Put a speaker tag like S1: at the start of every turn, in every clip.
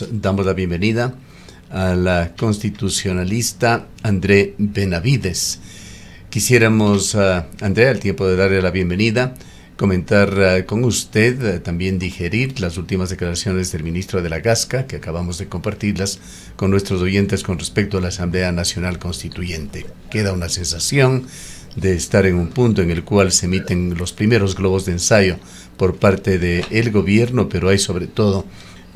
S1: Damos la bienvenida a la constitucionalista André Benavides. Quisiéramos, André, al tiempo de darle la bienvenida, comentar con usted, también digerir las últimas declaraciones del ministro de la Gasca, que acabamos de compartirlas con nuestros oyentes con respecto a la Asamblea Nacional Constituyente. Queda una sensación de estar en un punto en el cual se emiten los primeros globos de ensayo por parte del gobierno, pero hay sobre todo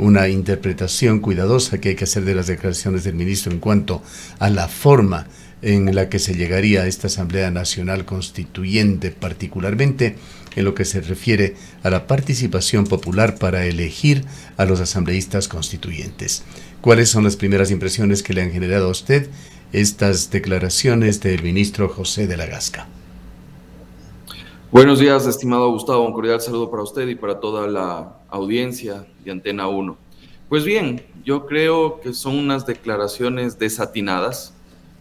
S1: una interpretación cuidadosa que hay que hacer de las declaraciones del ministro en cuanto a la forma en la que se llegaría a esta Asamblea Nacional Constituyente, particularmente en lo que se refiere a la participación popular para elegir a los asambleístas constituyentes. ¿Cuáles son las primeras impresiones que le han generado a usted estas declaraciones del ministro José de la Gasca?
S2: Buenos días, estimado Gustavo. Un cordial saludo para usted y para toda la audiencia de Antena 1. Pues bien, yo creo que son unas declaraciones desatinadas,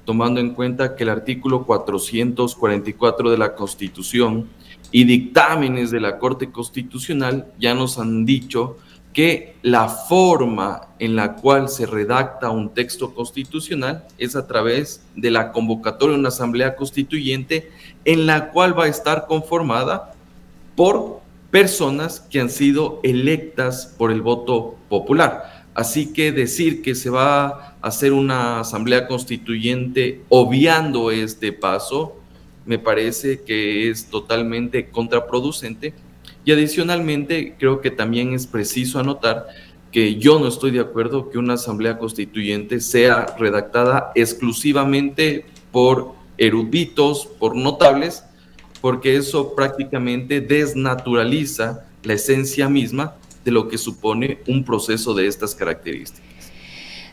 S2: tomando en cuenta que el artículo 444 de la Constitución y dictámenes de la Corte Constitucional ya nos han dicho que la forma en la cual se redacta un texto constitucional es a través de la convocatoria de una asamblea constituyente en la cual va a estar conformada por personas que han sido electas por el voto popular. Así que decir que se va a hacer una asamblea constituyente obviando este paso, me parece que es totalmente contraproducente. Y adicionalmente, creo que también es preciso anotar que yo no estoy de acuerdo que una asamblea constituyente sea redactada exclusivamente por eruditos, por notables, porque eso prácticamente desnaturaliza la esencia misma de lo que supone un proceso de estas características.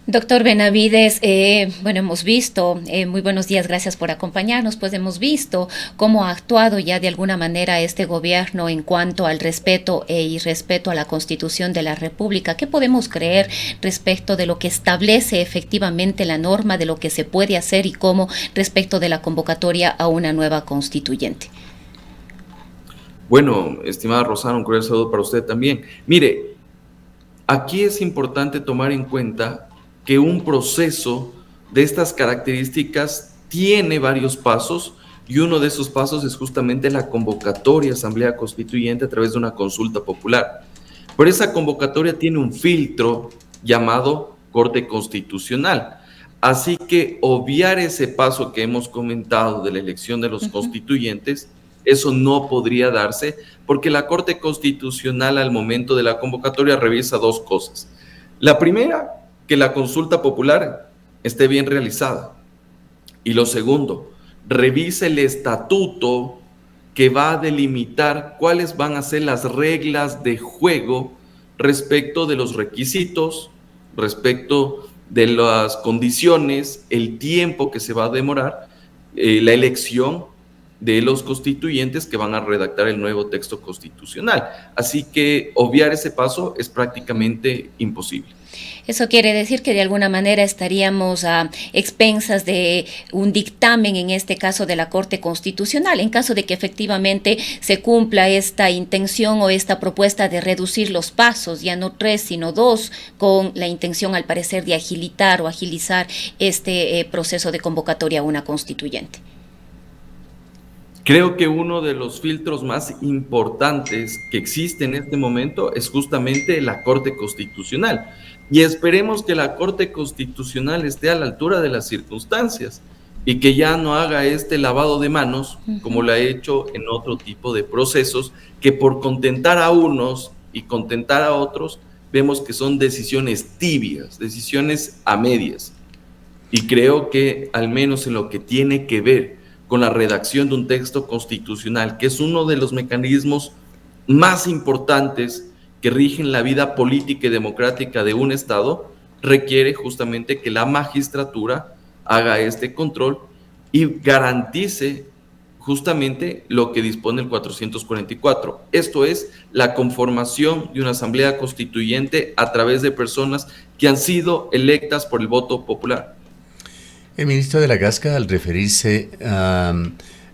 S3: Doctor Benavides, hemos visto, muy buenos días, gracias por acompañarnos, pues hemos visto cómo ha actuado ya de alguna manera este gobierno en cuanto al respeto y respeto a la Constitución de la República. ¿Qué podemos creer respecto de lo que establece efectivamente la norma, de lo que se puede hacer y cómo respecto de la convocatoria a una nueva constituyente?
S2: Bueno, estimada Rosana, un cordial saludo para usted también. Mire, aquí es importante tomar en cuenta que un proceso de estas características tiene varios pasos y uno de esos pasos es justamente la convocatoria a Asamblea Constituyente a través de una consulta popular. Pero esa convocatoria tiene un filtro llamado Corte Constitucional. Así que obviar ese paso que hemos comentado de la elección de los constituyentes, eso no podría darse porque la Corte Constitucional al momento de la convocatoria revisa dos cosas. La primera, que la consulta popular esté bien realizada. Y lo segundo, revisa el estatuto que va a delimitar cuáles van a ser las reglas de juego respecto de los requisitos, respecto de las condiciones, el tiempo que se va a demorar, la elección de los constituyentes que van a redactar el nuevo texto constitucional. Así que obviar ese paso es prácticamente imposible.
S3: Eso quiere decir que de alguna manera estaríamos a expensas de un dictamen, en este caso de la Corte Constitucional, en caso de que efectivamente se cumpla esta intención o esta propuesta de reducir los pasos, ya no 3, sino 2, con la intención al parecer de agilitar o agilizar este proceso de convocatoria a una constituyente.
S2: Creo que uno de los filtros más importantes que existe en este momento es justamente la Corte Constitucional. Y esperemos que la Corte Constitucional esté a la altura de las circunstancias y que ya no haga este lavado de manos como lo ha hecho en otro tipo de procesos que por contentar a unos y contentar a otros vemos que son decisiones tibias, decisiones a medias. Y creo que al menos en lo que tiene que ver con la redacción de un texto constitucional, que es uno de los mecanismos más importantes que rigen la vida política y democrática de un Estado, requiere justamente que la magistratura haga este control y garantice justamente lo que dispone el 444. Esto es la conformación de una asamblea constituyente a través de personas que han sido electas por el voto popular.
S1: El ministro de la Gasca, al referirse a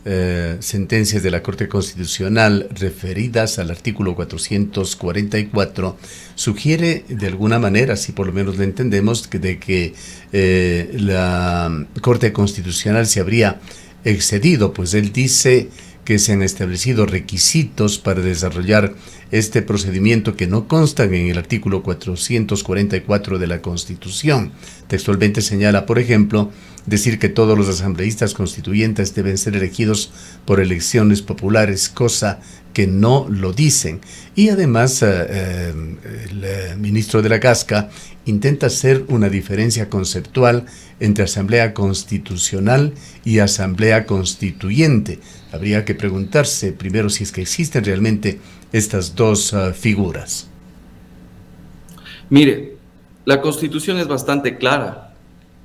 S1: sentencias de la Corte Constitucional referidas al artículo 444 sugiere de alguna manera, si por lo menos lo entendemos, de que la Corte Constitucional se habría excedido, pues él dice que se han establecido requisitos para desarrollar este procedimiento que no constan en el artículo 444 de la Constitución. Textualmente señala, por ejemplo, decir que todos los asambleístas constituyentes deben ser elegidos por elecciones populares, cosa que no lo dicen. Y además el ministro de la Casca intenta hacer una diferencia conceptual entre Asamblea Constitucional y Asamblea Constituyente. Habría que preguntarse primero si es que existen realmente estas dos figuras.
S2: Mire, la Constitución es bastante clara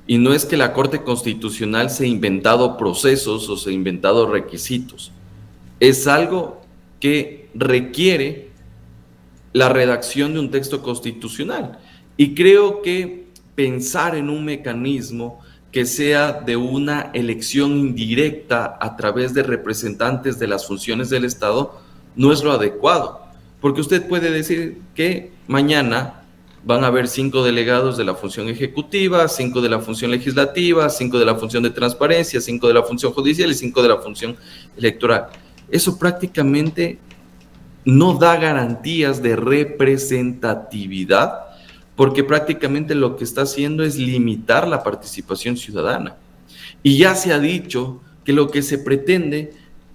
S2: y no es que la Corte Constitucional se ha inventado procesos o se ha inventado requisitos. Es algo que requiere la redacción de un texto constitucional. Y creo que pensar en un mecanismo que sea de una elección indirecta a través de representantes de las funciones del Estado no es lo adecuado, porque usted puede decir que mañana van a haber 5 delegados de la función ejecutiva, 5 de la función legislativa, 5 de la función de transparencia, 5 de la función judicial y 5 de la función electoral. Eso prácticamente no da garantías de representatividad, porque prácticamente lo que está haciendo es limitar la participación ciudadana. Y ya se ha dicho que lo que se pretende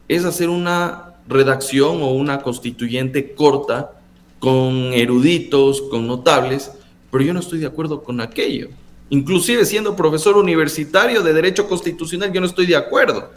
S2: es hacer una redacción o una constituyente corta, con eruditos, con notables, pero yo no estoy de acuerdo con aquello. Inclusive siendo profesor universitario de Derecho Constitucional, yo no estoy de acuerdo,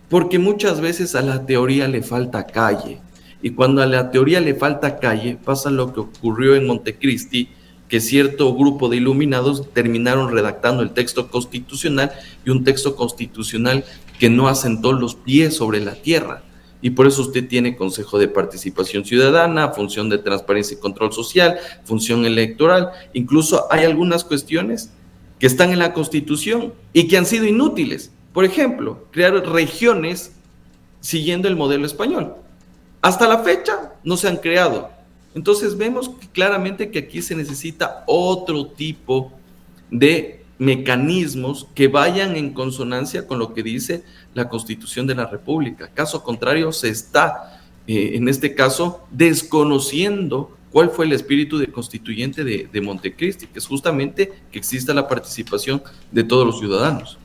S2: porque muchas veces a la teoría le falta calle. Y cuando a la teoría le falta calle, pasa lo que ocurrió en Montecristi, que cierto grupo de iluminados terminaron redactando el texto constitucional y un texto constitucional que no asentó los pies sobre la tierra. Y por eso usted tiene Consejo de Participación Ciudadana, función de transparencia y control social, función electoral. Incluso hay algunas cuestiones que están en la Constitución y que han sido inútiles. Por ejemplo, crear regiones siguiendo el modelo español. Hasta la fecha no se han creado. Entonces vemos claramente que aquí se necesita otro tipo de mecanismos que vayan en consonancia con lo que dice la Constitución de la República. Caso contrario, se está, en este caso, desconociendo cuál fue el espíritu de constituyente de Montecristi, que es justamente que exista la participación de todos los ciudadanos.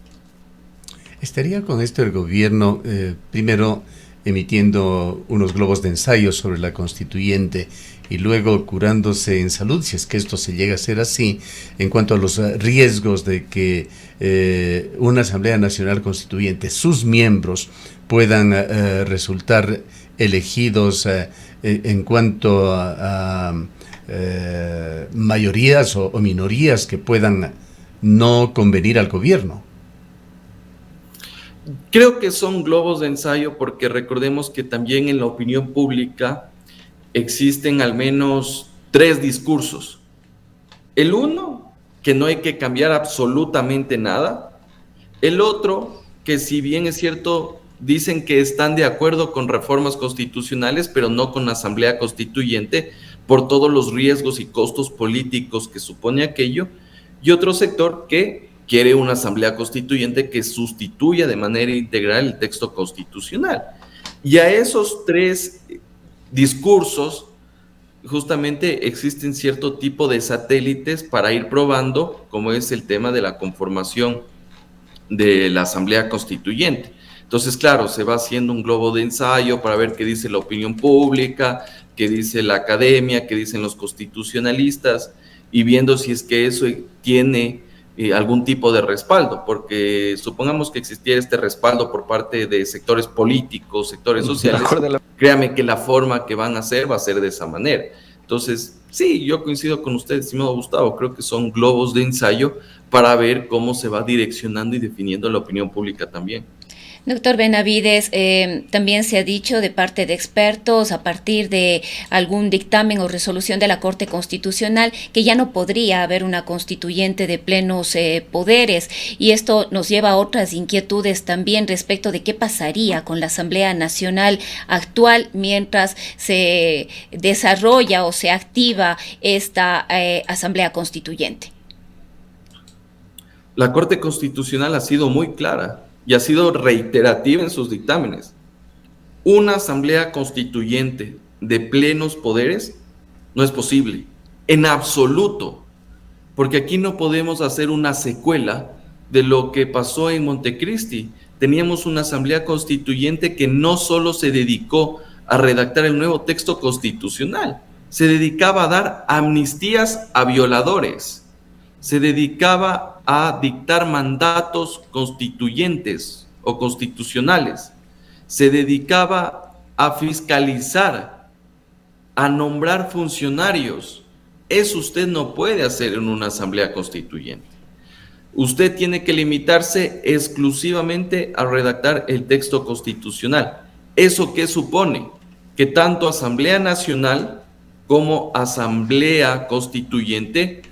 S1: ¿Estaría con esto el gobierno, primero, emitiendo unos globos de ensayo sobre la constituyente y luego curándose en salud, si es que esto se llega a ser así, en cuanto a los riesgos de que una Asamblea Nacional Constituyente, sus miembros, puedan resultar elegidos en cuanto a mayorías o minorías que puedan no convenir al gobierno?
S2: Creo que son globos de ensayo porque recordemos que también en la opinión pública existen al menos 3 discursos. El uno, que no hay que cambiar absolutamente nada. El otro, que si bien es cierto, dicen que están de acuerdo con reformas constitucionales, pero no con asamblea constituyente, por todos los riesgos y costos políticos que supone aquello. Y otro sector que quiere una asamblea constituyente que sustituya de manera integral el texto constitucional. Y a esos 3 discursos justamente existen cierto tipo de satélites para ir probando, como es el tema de la conformación de la asamblea constituyente. Entonces, claro, se va haciendo un globo de ensayo para ver qué dice la opinión pública, qué dice la academia, qué dicen los constitucionalistas, y viendo si es que eso tiene algún tipo de respaldo, porque supongamos que existiera este respaldo por parte de sectores políticos, sectores sociales, créame que la forma que van a hacer va a ser de esa manera. Entonces, sí, yo coincido con usted, estimado Gustavo, creo que son globos de ensayo para ver cómo se va direccionando y definiendo la opinión pública también.
S3: Doctor Benavides, también se ha dicho de parte de expertos, a partir de algún dictamen o resolución de la Corte Constitucional, que ya no podría haber una constituyente de plenos poderes, y esto nos lleva a otras inquietudes también respecto de qué pasaría con la Asamblea Nacional actual mientras se desarrolla o se activa esta Asamblea Constituyente.
S2: La Corte Constitucional ha sido muy clara y ha sido reiterativa en sus dictámenes. Una asamblea constituyente de plenos poderes no es posible, en absoluto, porque aquí no podemos hacer una secuela de lo que pasó en Montecristi. Teníamos una asamblea constituyente que no solo se dedicó a redactar el nuevo texto constitucional, se dedicaba a dar amnistías a violadores, se dedicaba a dictar mandatos constituyentes o constitucionales, se dedicaba a fiscalizar, a nombrar funcionarios. Eso usted no puede hacer en una asamblea constituyente. Usted tiene que limitarse exclusivamente a redactar el texto constitucional. ¿Eso qué supone? Que tanto Asamblea Nacional como Asamblea Constituyente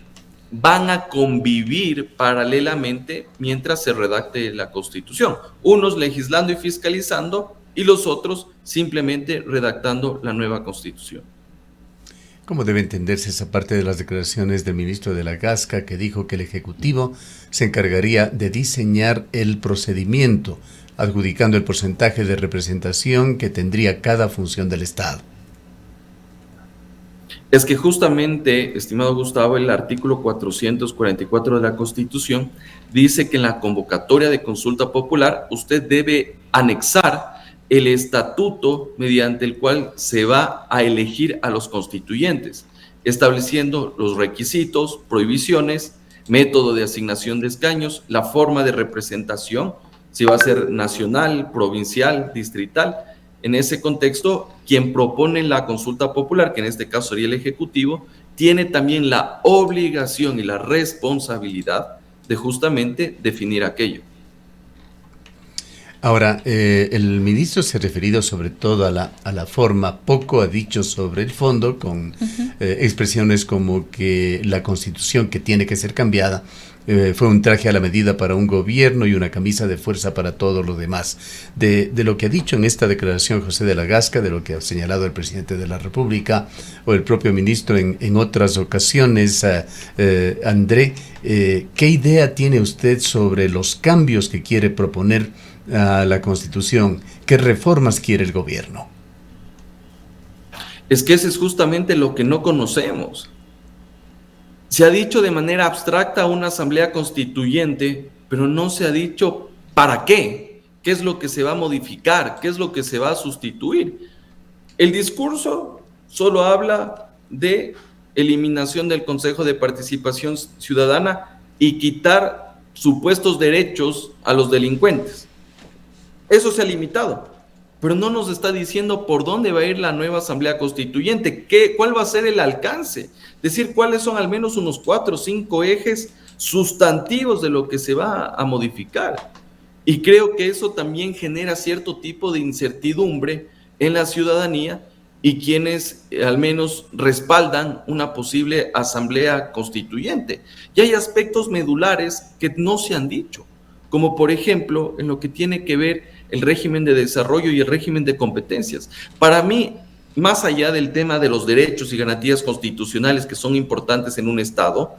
S2: van a convivir paralelamente mientras se redacte la Constitución. Unos legislando y fiscalizando y los otros simplemente redactando la nueva Constitución.
S1: ¿Cómo debe entenderse esa parte de las declaraciones del ministro de la Gasca que dijo que el Ejecutivo se encargaría de diseñar el procedimiento, adjudicando el porcentaje de representación que tendría cada función del Estado?
S2: Es que justamente, estimado Gustavo, el artículo 444 de la Constitución dice que en la convocatoria de consulta popular usted debe anexar el estatuto mediante el cual se va a elegir a los constituyentes, estableciendo los requisitos, prohibiciones, método de asignación de escaños, la forma de representación, si va a ser nacional, provincial, distrital. En ese contexto, quien propone la consulta popular, que en este caso sería el Ejecutivo, tiene también la obligación y la responsabilidad de justamente definir aquello.
S1: Ahora, el ministro se ha referido sobre todo a la forma, poco ha dicho sobre el fondo, con expresiones como que la Constitución que tiene que ser cambiada fue un traje a la medida para un gobierno y una camisa de fuerza para todos los demás. De lo que ha dicho en esta declaración José de la Gasca, de lo que ha señalado el presidente de la República o el propio ministro en otras ocasiones, André, ¿qué idea tiene usted sobre los cambios que quiere proponer a la Constitución? ¿Qué reformas quiere el gobierno?
S2: Es que eso es justamente lo que no conocemos. Se ha dicho de manera abstracta una asamblea constituyente, pero no se ha dicho para qué, qué es lo que se va a modificar, qué es lo que se va a sustituir. El discurso solo habla de eliminación del Consejo de Participación Ciudadana y quitar supuestos derechos a los delincuentes. Eso se ha limitado, pero no nos está diciendo por dónde va a ir la nueva Asamblea Constituyente, cuál va a ser el alcance, decir cuáles son al menos unos 4 o 5 ejes sustantivos de lo que se va a modificar. Y creo que eso también genera cierto tipo de incertidumbre en la ciudadanía y quienes al menos respaldan una posible Asamblea Constituyente. Y hay aspectos medulares que no se han dicho, como por ejemplo en lo que tiene que ver el régimen de desarrollo y el régimen de competencias. Para mí, más allá del tema de los derechos y garantías constitucionales que son importantes en un Estado,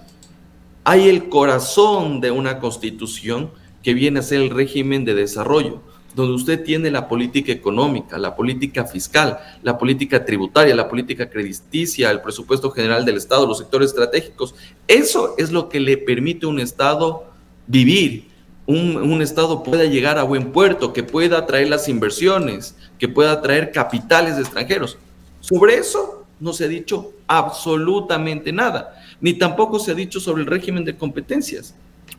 S2: hay el corazón de una constitución que viene a ser el régimen de desarrollo, donde usted tiene la política económica, la política fiscal, la política tributaria, la política crediticia, el presupuesto general del Estado, los sectores estratégicos. Eso es lo que le permite a un Estado vivir, un Estado pueda llegar a buen puerto, que pueda atraer las inversiones, que pueda atraer capitales extranjeros. Sobre eso no se ha dicho absolutamente nada, ni tampoco se ha dicho sobre el régimen de competencias.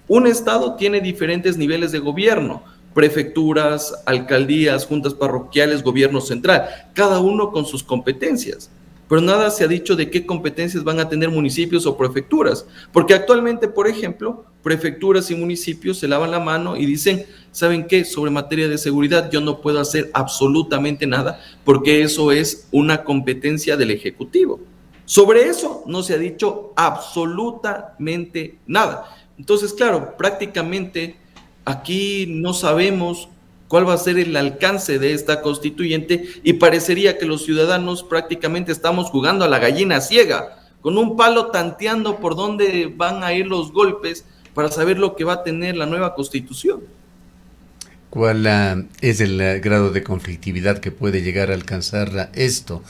S2: Un Estado tiene diferentes niveles de gobierno, prefecturas, alcaldías, juntas parroquiales, gobierno central, cada uno con sus competencias. Pero nada se ha dicho de qué competencias van a tener municipios o prefecturas, porque actualmente, por ejemplo, prefecturas y municipios se lavan la mano y dicen, ¿saben qué? Sobre materia de seguridad yo no puedo hacer absolutamente nada porque eso es una competencia del Ejecutivo. Sobre eso no se ha dicho absolutamente nada. Entonces, claro, prácticamente aquí no sabemos cuál va a ser el alcance de esta constituyente y parecería que los ciudadanos prácticamente estamos jugando a la gallina ciega, con un palo tanteando por dónde van a ir los golpes para saber lo que va a tener la nueva constitución.
S1: ¿Cuál es el grado de conflictividad que puede llegar a alcanzar esto?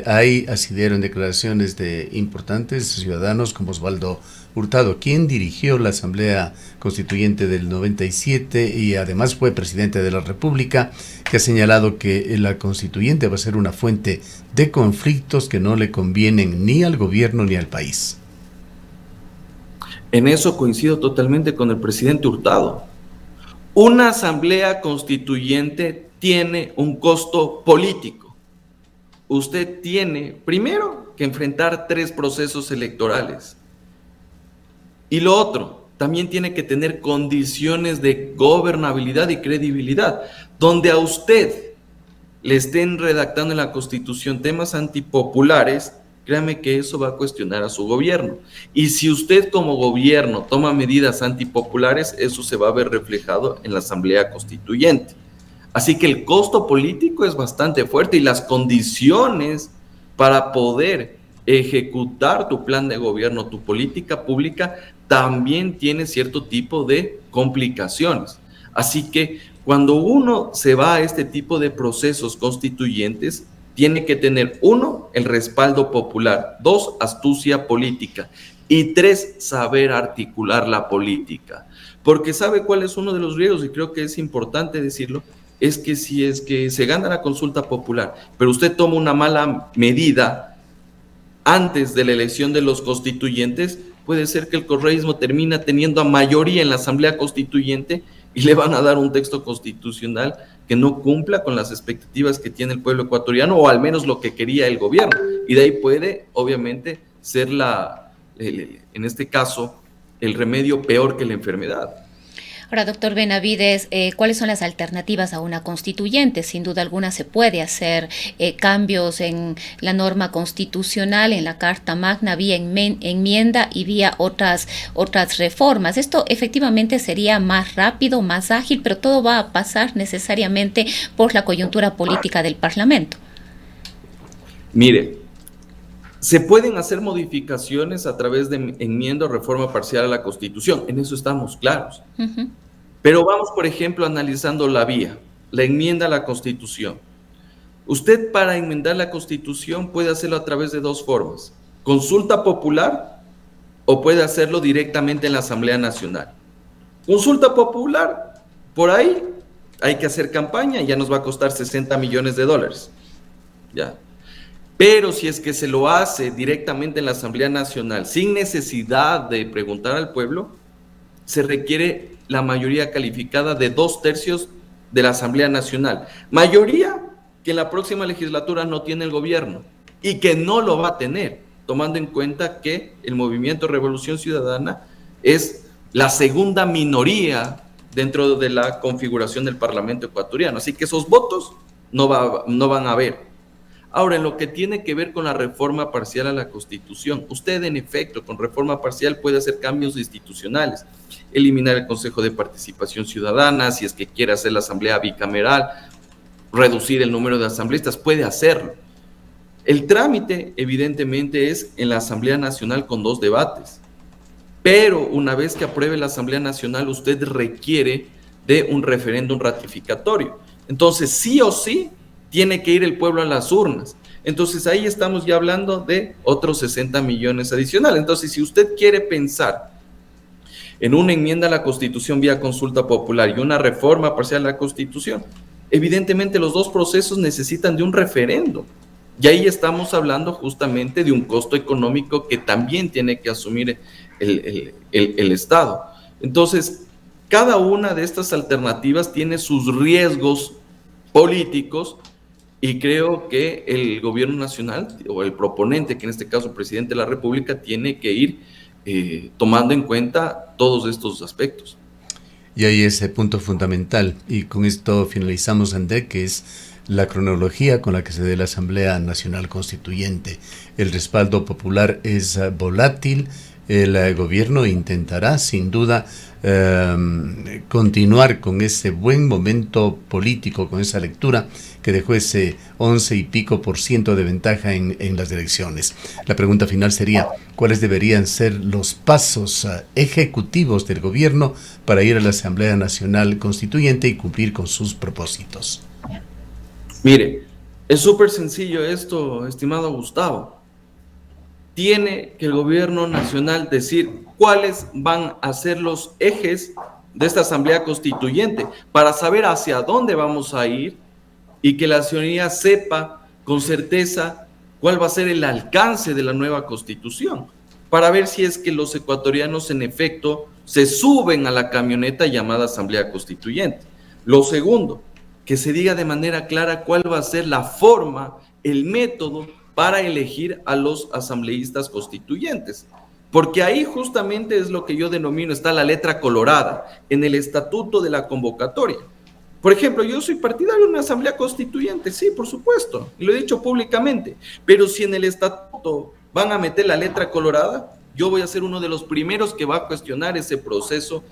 S1: Hay asidero en declaraciones de importantes ciudadanos como Osvaldo Hurtado, quien dirigió la Asamblea Constituyente del 97 y además fue presidente de la República, que ha señalado que la Constituyente va a ser una fuente de conflictos que no le convienen ni al gobierno ni al país.
S2: En eso coincido totalmente con el presidente Hurtado. Una asamblea constituyente tiene un costo político. Usted tiene, primero, que enfrentar 3 procesos electorales. Y lo otro, también tiene que tener condiciones de gobernabilidad y credibilidad, donde a usted le estén redactando en la Constitución temas antipopulares. Créame que eso va a cuestionar a su gobierno. Y si usted como gobierno toma medidas antipopulares, eso se va a ver reflejado en la Asamblea Constituyente. Así que el costo político es bastante fuerte y las condiciones para poder ejecutar tu plan de gobierno, tu política pública, también tiene cierto tipo de complicaciones. Así que cuando uno se va a este tipo de procesos constituyentes, tiene que tener 1, el respaldo popular, 2, astucia política y 3, saber articular la política. Porque ¿sabe cuál es uno de los riesgos? Y creo que es importante decirlo, es que si es que se gana la consulta popular, pero usted toma una mala medida antes de la elección de los constituyentes, puede ser que el correísmo termina teniendo a mayoría en la Asamblea Constituyente y le van a dar un texto constitucional que no cumpla con las expectativas que tiene el pueblo ecuatoriano, o al menos lo que quería el gobierno. Y de ahí puede, obviamente, ser en este caso, el remedio peor que la enfermedad.
S3: Ahora, doctor Benavides, ¿cuáles son las alternativas a una constituyente? Sin duda alguna se puede hacer cambios en la norma constitucional, en la Carta Magna, vía enmienda y vía otras reformas. Esto efectivamente sería más rápido, más ágil, pero todo va a pasar necesariamente por la coyuntura política del Parlamento.
S2: Mire, se pueden hacer modificaciones a través de enmienda o reforma parcial a la Constitución, en eso estamos claros. Uh-huh. Pero vamos, por ejemplo, analizando la vía, la enmienda a la Constitución. Usted para enmendar la Constitución puede hacerlo a través de 2 formas, consulta popular o puede hacerlo directamente en la Asamblea Nacional. Consulta popular, por ahí hay que hacer campaña y ya nos va a costar $60 millones. Ya. Pero si es que se lo hace directamente en la Asamblea Nacional, sin necesidad de preguntar al pueblo, se requiere la mayoría calificada de 2/3 de la Asamblea Nacional. Mayoría que en la próxima legislatura no tiene el gobierno y que no lo va a tener, tomando en cuenta que el Movimiento Revolución Ciudadana es la segunda minoría dentro de la configuración del Parlamento ecuatoriano. Así que esos votos no van a haber. Ahora, en lo que tiene que ver con la reforma parcial a la Constitución, usted en efecto con reforma parcial puede hacer cambios institucionales, eliminar el Consejo de Participación Ciudadana, si es que quiere hacer la asamblea bicameral, reducir el número de asambleístas, puede hacerlo. El trámite evidentemente es en la Asamblea Nacional con 2 debates, pero una vez que apruebe la Asamblea Nacional usted requiere de un referéndum ratificatorio. Entonces sí o sí tiene que ir el pueblo a las urnas. Entonces ahí estamos ya hablando de otros 60 millones adicionales. Entonces si usted quiere pensar en una enmienda a la Constitución vía consulta popular y una reforma parcial a la Constitución, evidentemente los 2 procesos necesitan de un referéndum. Y ahí estamos hablando justamente de un costo económico que también tiene que asumir el Estado. Entonces, cada una de estas alternativas tiene sus riesgos políticos. Y creo que el gobierno nacional o el proponente, que en este caso el presidente de la República, tiene que ir tomando en cuenta todos estos aspectos.
S1: Y hay ese punto fundamental, y con esto finalizamos, André, que es la cronología con la que se dé la Asamblea Nacional Constituyente. El respaldo popular es volátil, el gobierno intentará sin duda continuar con ese buen momento político, con esa lectura que dejó ese 11 y pico % de ventaja en las elecciones. La pregunta final sería, ¿cuáles deberían ser los pasos ejecutivos del gobierno para ir a la Asamblea Nacional Constituyente y cumplir con sus propósitos?
S2: Mire, es súper sencillo esto, estimado Gustavo. Tiene que el gobierno nacional decir cuáles van a ser los ejes de esta Asamblea Constituyente para saber hacia dónde vamos a ir y que la ciudadanía sepa con certeza cuál va a ser el alcance de la nueva Constitución, para ver si es que los ecuatorianos en efecto se suben a la camioneta llamada Asamblea Constituyente. Lo segundo, que se diga de manera clara cuál va a ser la forma, el método para elegir a los asambleístas constituyentes. Porque ahí justamente es lo que yo denomino, está la letra colorada, en el estatuto de la convocatoria. Por ejemplo, yo soy partidario de una asamblea constituyente, sí, por supuesto, y lo he dicho públicamente, pero si en el estatuto van a meter la letra colorada, yo voy a ser uno de los primeros que va a cuestionar ese proceso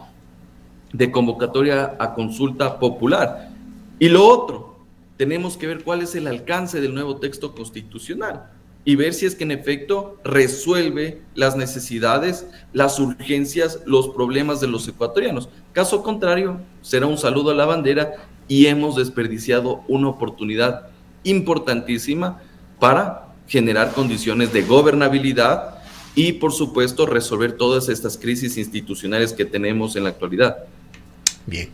S2: de convocatoria a consulta popular. Y lo otro, tenemos que ver cuál es el alcance del nuevo texto constitucional y ver si es que en efecto resuelve las necesidades, las urgencias, los problemas de los ecuatorianos. Caso contrario, será un saludo a la bandera y hemos desperdiciado una oportunidad importantísima para generar condiciones de gobernabilidad y, por supuesto, resolver todas estas crisis institucionales que tenemos en la actualidad.
S1: Bien,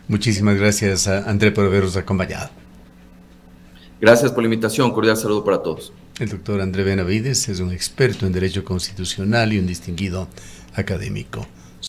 S1: muchísimas gracias, André, por habernos acompañado.
S2: Gracias por la invitación, cordial saludo para todos.
S1: El doctor André Benavides es un experto en Derecho Constitucional y un distinguido académico.